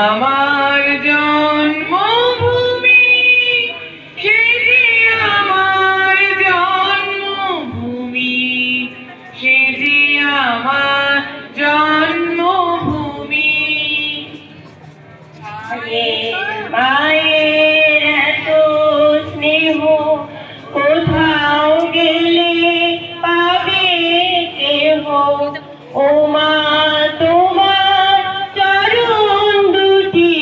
আমার জন্মভূমি, সে যে আমার জন্মভূমি, সে যে আমার জন্মভূমি। মায়ের এত স্নেহ কোথাও গেলে পাবে কেহ, ও মা তোমার চরণ দুটি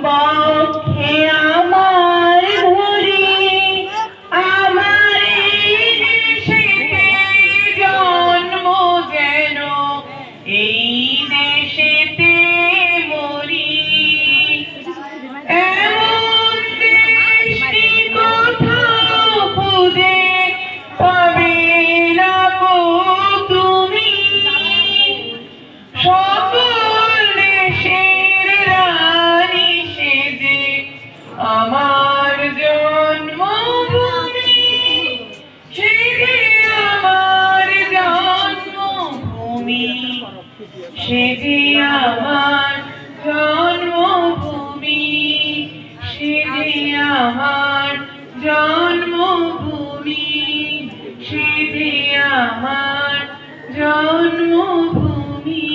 বক্ষে আমার ধরি। আমার এই দেশেতে জন্ম যেন এই দেশেতে মরি, এমন দেশটি কোথাও খুঁজে পাবে না গো তুমি। সকল দেশের রানী সেজে আমার জন্মভূমি, সে যে আমার জন্মভূমি, সে যে আমার জন্মভূমি, সে যে আমার জন্মভূমি, সে যে আমার জন্মভূমি।